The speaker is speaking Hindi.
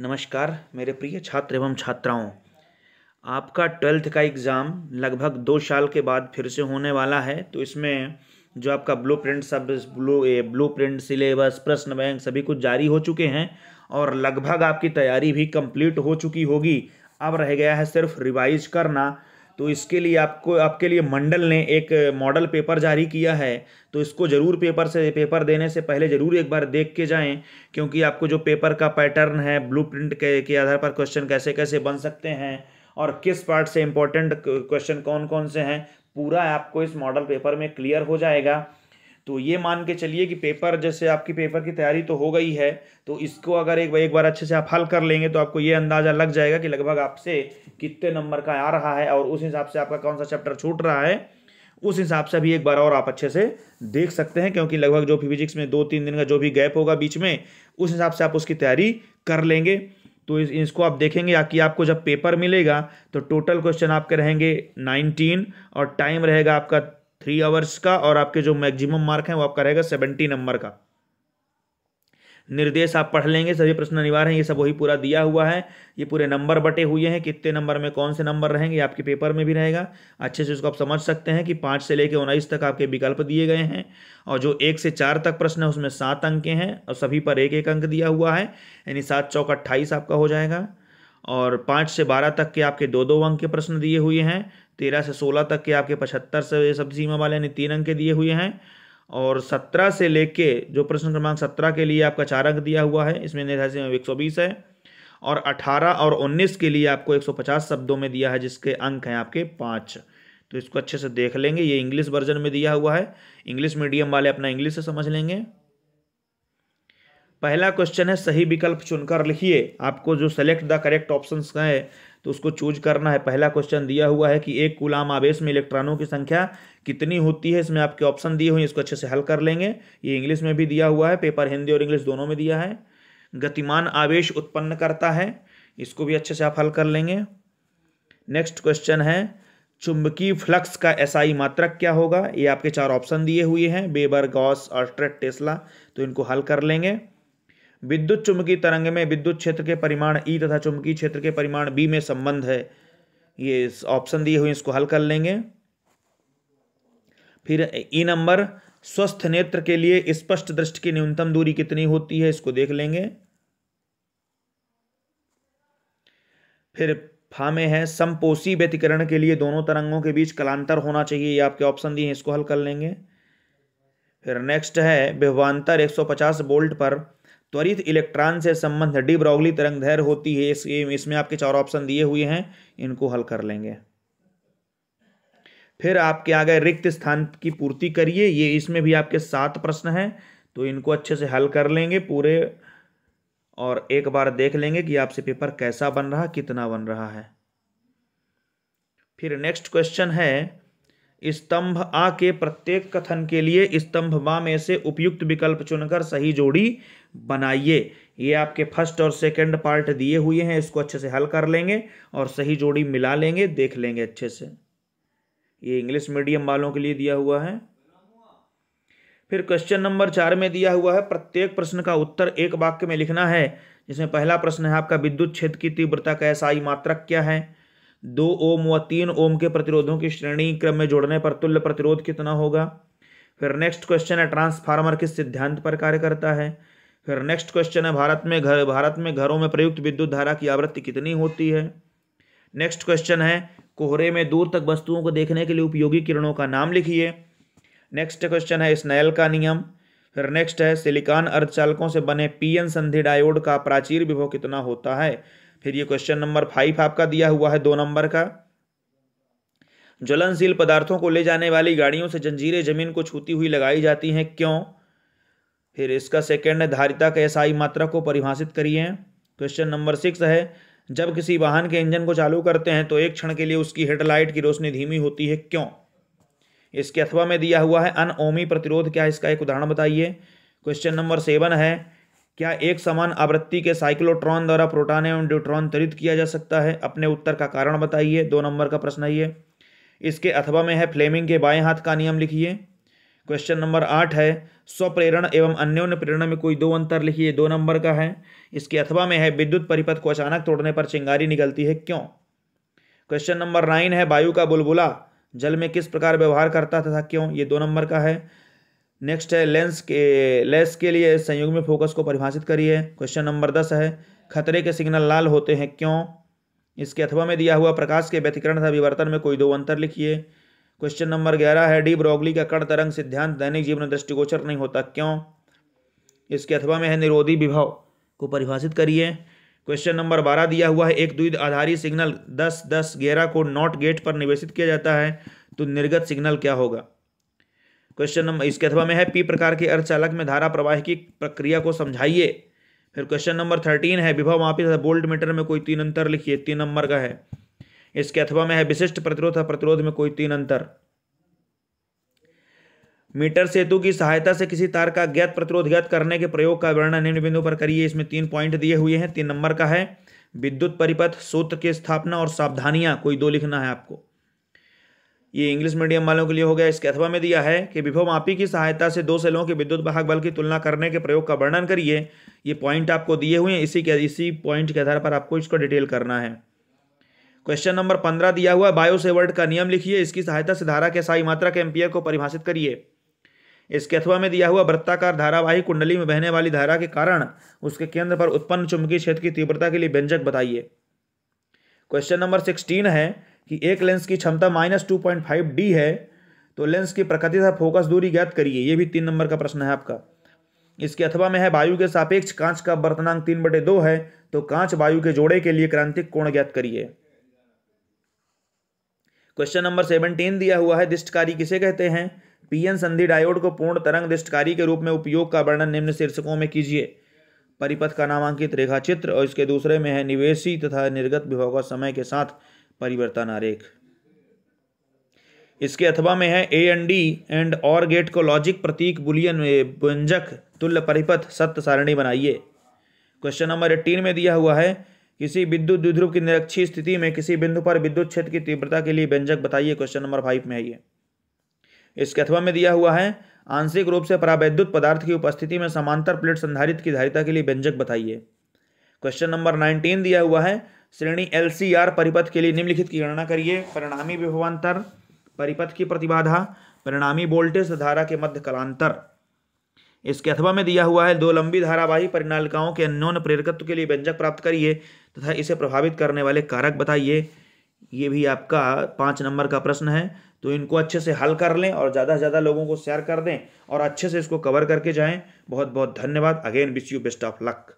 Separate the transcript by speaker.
Speaker 1: नमस्कार मेरे प्रिय छात्र एवं छात्राओं। आपका 12th का एग्ज़ाम लगभग 2 साल के बाद फिर से होने वाला है। तो इसमें जो आपका ब्लूप्रिंट सिलेबस प्रश्न बैंक सभी कुछ जारी हो चुके हैं और लगभग आपकी तैयारी भी कंप्लीट हो चुकी होगी। अब रह गया है सिर्फ रिवाइज करना। तो इसके लिए आपके लिए मंडल ने एक मॉडल पेपर जारी किया है। तो इसको ज़रूर पेपर देने से पहले ज़रूर एक बार देख के जाएं, क्योंकि आपको जो पेपर का पैटर्न है ब्लूप्रिंट के आधार पर क्वेश्चन कैसे कैसे बन सकते हैं और किस पार्ट से इम्पोर्टेंट क्वेश्चन कौन कौन से हैं, पूरा आपको इस मॉडल पेपर में क्लियर हो जाएगा। तो ये मान के चलिए कि पेपर जैसे आपकी पेपर की तैयारी तो हो गई है, तो इसको अगर एक बार अच्छे से आप हल कर लेंगे तो आपको ये अंदाज़ा लग जाएगा कि लगभग आपसे कितने नंबर का आ रहा है और उस हिसाब से आपका कौन सा चैप्टर छूट रहा है, उस हिसाब से भी एक बार और आप अच्छे से देख सकते हैं। क्योंकि लगभग जो फिजिक्स में 2-3 दिन का जो भी गैप होगा बीच में, उस हिसाब से आप उसकी तैयारी कर लेंगे। तो इसको आप देखेंगे कि आपको जब पेपर मिलेगा तो टोटल क्वेश्चन आपके रहेंगे 19 और टाइम रहेगा आपका 3 आवर्स का, और आपके जो मैक्सिमम मार्क हैं वो आपका रहेगा 70 नंबर का। निर्देश आप पढ़ लेंगे, सभी प्रश्न अनिवार्य हैं, ये सब वही पूरा दिया हुआ है। ये पूरे नंबर बटे हुए हैं, कितने नंबर में कौन से नंबर रहेंगे आपके पेपर में भी रहेगा। अच्छे से उसको आप समझ सकते हैं कि 5 से लेकर 19 तक आपके विकल्प दिए गए हैं और जो 1 से 4 तक प्रश्न है उसमें 7 अंक हैं और सभी पर 1-1 अंक दिया हुआ है, यानी 7 चौक 28 आपका हो जाएगा। और 5 से 12 तक के आपके 2-2 अंक के प्रश्न दिए हुए हैं। 13 से 16 तक के आपके 75 से सब सीमा वाले यानी 3 अंक के दिए हुए हैं। और 17 से लेके जो प्रश्न क्रमांक 17 के लिए आपका 4 अंक दिया हुआ है, इसमें निर्धारित 120 है। और 18 और 19 के लिए आपको 150 शब्दों में दिया है, जिसके अंक हैं आपके 5। तो इसको अच्छे से देख लेंगे। ये इंग्लिश वर्जन में दिया हुआ है, इंग्लिश मीडियम वाले अपना इंग्लिश से समझ लेंगे। पहला क्वेश्चन है सही विकल्प चुनकर लिखिए। आपको जो सेलेक्ट द करेक्ट ऑप्शंस है तो उसको चूज करना है। पहला क्वेश्चन दिया हुआ है कि एक कूलाम आवेश में इलेक्ट्रॉनों की संख्या कितनी होती है। इसमें आपके ऑप्शन दिए हुए हैं, इसको अच्छे से हल कर लेंगे। ये इंग्लिश में भी दिया हुआ है, पेपर हिंदी और इंग्लिश दोनों में दिया है। गतिमान आवेश उत्पन्न करता है, इसको भी अच्छे से आप हल कर लेंगे। नेक्स्ट क्वेश्चन है चुंबकीय फ्लक्स का एसआई मात्रक क्या होगा। ये आपके 4 ऑप्शन दिए हुए हैं, वेबर, गॉस, ऑर्स्ट्रेड, टेस्ला। तो इनको हल कर लेंगे। विद्युत चुंबकीय तरंग में विद्युत क्षेत्र के परिमाण ई तथा चुंबकीय क्षेत्र के परिमाण बी में संबंध है। ये ऑप्शन दिए हुए इसको हल कर लेंगे। फिर ई नंबर स्वस्थ नेत्र के लिए स्पष्ट दृष्टि की न्यूनतम दूरी कितनी होती है, इसको देख लेंगे। फिर फा में है समपोषी व्यतिकरण के लिए दोनों तरंगों के बीच कलांतर होना चाहिए। ये आपके ऑप्शन दिए हैं, इसको हल कर लेंगे। फिर नेक्स्ट है विभवांतर 150 वोल्ट पर त्वरित इलेक्ट्रॉन से संबंध डी ब्रॉगली तरंगदैर्घ्य होती है। इसमें आपके 4 ऑप्शन दिए हुए हैं, इनको हल कर लेंगे। फिर आपके आ गए रिक्त स्थान की पूर्ति करिए। ये इसमें भी आपके 7 प्रश्न हैं, तो इनको अच्छे से हल कर लेंगे पूरे और एक बार देख लेंगे कि आपसे पेपर कैसा बन रहा, कितना बन रहा है। फिर नेक्स्ट क्वेश्चन है स्तंभ आ के प्रत्येक कथन के लिए स्तंभ बा में से उपयुक्त विकल्प चुनकर सही जोड़ी बनाइए। ये आपके फर्स्ट और सेकंड पार्ट दिए हुए हैं, इसको अच्छे से हल कर लेंगे और सही जोड़ी मिला लेंगे, देख लेंगे अच्छे से। ये इंग्लिश मीडियम वालों के लिए दिया हुआ है। फिर क्वेश्चन नंबर 4 में दिया हुआ है प्रत्येक प्रश्न का उत्तर एक वाक्य में लिखना है। जिसमें पहला प्रश्न है आपका विद्युत क्षेत्र की तीव्रता का एसआई मात्रक क्या है। 2 ओम व 3 ओम के प्रतिरोधों की श्रेणी क्रम में जोड़ने पर तुल्य प्रतिरोध कितना होगा। फिर नेक्स्ट क्वेश्चन है ट्रांसफार्मर किस सिद्धांत पर कार्य करता है। फिर नेक्स्ट क्वेश्चन है भारत में घरों में प्रयुक्त विद्युत धारा की आवृत्ति कितनी होती है। नेक्स्ट क्वेश्चन है कोहरे में दूर तक वस्तुओं को देखने के लिए उपयोगी किरणों का नाम लिखिए। नेक्स्ट क्वेश्चन है स्नेल का नियम। फिर नेक्स्ट है सिलिकॉन अर्धचालकों से बने पीएन संधि डायोड का प्राचीर विभव कितना होता है। फिर ये क्वेश्चन नंबर 5 आपका दिया हुआ है 2 नंबर का। ज्वलनशील पदार्थों को ले जाने वाली गाड़ियों से जंजीरें जमीन को छूती हुई लगाई जाती हैं, क्यों। फिर इसका सेकंड है धारिता के एसआई मात्रक को परिभाषित करिए। क्वेश्चन नंबर 6 है जब किसी वाहन के इंजन को चालू करते हैं तो एक क्षण के लिए उसकी हेडलाइट की रोशनी धीमी होती है, क्यों। इसके अथवा में दिया हुआ है अनओमी प्रतिरोध क्या है, इसका एक उदाहरण बताइए। क्वेश्चन नंबर 7 है क्या एक समान आवृत्ति के साइक्लोट्रॉन द्वारा प्रोटॉन एवं न्यूट्रॉन त्वरित किया जा सकता है। अपने उत्तर का कारण बताइए। 2 नंबर का प्रश्न है ये। इसके अथवा में है फ्लेमिंग के बाएं हाथ का नियम लिखिए। क्वेश्चन नंबर 8 है, स्वप्रेरण एवं अन्योन्य प्रेरणा में कोई दो अंतर लिखिए, 2 नंबर का है। इसके अथवा में है, विद्युत परिपथ को अचानक तोड़ने पर चिंगारी निकलती है, क्यों? क्वेश्चन नंबर 9 है, वायु का बुलबुला जल में किस प्रकार व्यवहार करता तथा क्यों? ये 2 नंबर का है। नेक्स्ट है, लेंस के लिए संयुग्मी फोकस को परिभाषित करिए। क्वेश्चन नंबर 10 है, खतरे के सिग्नल लाल होते हैं, क्यों? इसके अथवा में दिया हुआ प्रकाश के व्यतिकरण तथा विवर्तन में कोई दो अंतर लिखिए। क्वेश्चन नंबर 11 है, डी ब्रोगली का कण तरंग सिद्धांत दैनिक जीवन में दृष्टिगोचर नहीं होता, क्यों? इसके अथवा में है, निरोधी विभव को परिभाषित करिए। क्वेश्चन नंबर 12 दिया हुआ है, एक द्विध आधारी सिग्नल 10-10-11 को नॉट गेट पर निवेशित किया जाता है, तो निर्गत सिग्नल क्या होगा? क्वेश्चन नंबर इसके अथवा में है, पी प्रकार के अर्धचालक में धारा प्रवाह की प्रक्रिया को समझाइए। फिर क्वेश्चन नंबर 13 है, विभव मापी तथा वोल्ट मीटर में कोई 3 अंतर लिखिए, 3 नंबर का है। इसके अथवा में है, विशिष्ट प्रतिरोध तथा प्रतिरोध में कोई 3 अंतर। मीटर सेतु की सहायता से किसी तार का ज्ञात प्रतिरोध ज्ञात करने के प्रयोग का वर्णन निम्न बिंदु पर करिए। इसमें 3 पॉइंट दिए हुए हैं, 3 नंबर का है। विद्युत परिपथ, सूत्र की स्थापना और सावधानियां कोई 2 लिखना है आपको। ये इंग्लिश मीडियम वालों के लिए हो गया। इसके अथवा में दिया है कि विभव मापी की सहायता से 2 सेलों के विद्युत वाहक बल की तुलना करने के प्रयोग का वर्णन करिए। ये पॉइंट आपको दिए हुए हैं, इसी पॉइंट के आधार पर आपको इसको डिटेल करना है। क्वेश्चन नंबर 15 दिया हुआ, बायो सेवर्ट का नियम लिखिए। इसकी सहायता से धारा के साई मात्रक एम्पियर को परिभाषित करिए। इसके अथवा में दिया हुआ, वृत्ताकार धारावाही कुंडली में बहने वाली धारा के कारण उसके केंद्र पर उत्पन्न चुंबकीय क्षेत्र की तीव्रता के लिए व्यंजक बताइए। क्वेश्चन नंबर 16 है कि एक लेंस की क्षमता -2.5 d है, तो लेंस की प्रकृति तथा फोकस दूरी ज्ञात करिए। ये भी 3 नंबर का प्रश्न है आपका। इसके अथवा में है, वायु के सापेक्ष कांच का वर्तनांक 3/2 है, तो कांच वायु के जोड़े के लिए क्रांतिक कोण ज्ञात करिए। क्वेश्चन नंबर 17 दिया हुआ है, दिष्टकारी किसे कहते हैं? पीएन संधि डायोड को पूर्ण तरंग दिष्टकारी के रूप में उपयोग का वर्णन निम्न शीर्षकों में कीजिए। परिपथ का नामांकित रेखा चित्र, और इसके दूसरे में है, निवेशी तथा निर्गत विभव का समय के साथ परिवर्तन आरेख। इसके अथवा में है, ए एन डी एंड और गेट को लॉजिक प्रतीक बुलियन व्यंजक तुल्य परिपथ सत्य सारणी बनाइए। क्वेश्चन नंबर 18 में दिया हुआ है, किसी विद्युत द्विध्रुव की निरक्षीय स्थिति में किसी बिंदु पर विद्युत क्षेत्र की तीव्रता के लिए व्यंजक बताइए। क्वेश्चन नंबर 5 में है ये। इसके अथवा में दिया हुआ है, आंशिक रूप से परावैद्युत पदार्थ की उपस्थिति में समांतर प्लेट संधारित्र की धारिता के लिए व्यंजक बताइए। क्वेश्चन नंबर 19 दिया हुआ है, श्रेणी LCR परिपथ के लिए निम्नलिखित की गणना करिए। परिणामी विभवांतर, परिपथ की प्रतिबाधा, परिणामी वोल्टेज, धारा के मध्य कलांतर। इसके अथवा में दिया हुआ है, 2 लंबी धारावाही परिनालिकाओं के अन्योन्य प्रेरकत्व के लिए व्यंजक प्राप्त करिए तथा इसे प्रभावित करने वाले कारक बताइए। ये भी आपका 5 नंबर का प्रश्न है, तो इनको अच्छे से हल कर लें और ज़्यादा से ज़्यादा लोगों को शेयर कर दें और अच्छे से इसको कवर करके जाएं। बहुत बहुत धन्यवाद। Again wish you best of luck.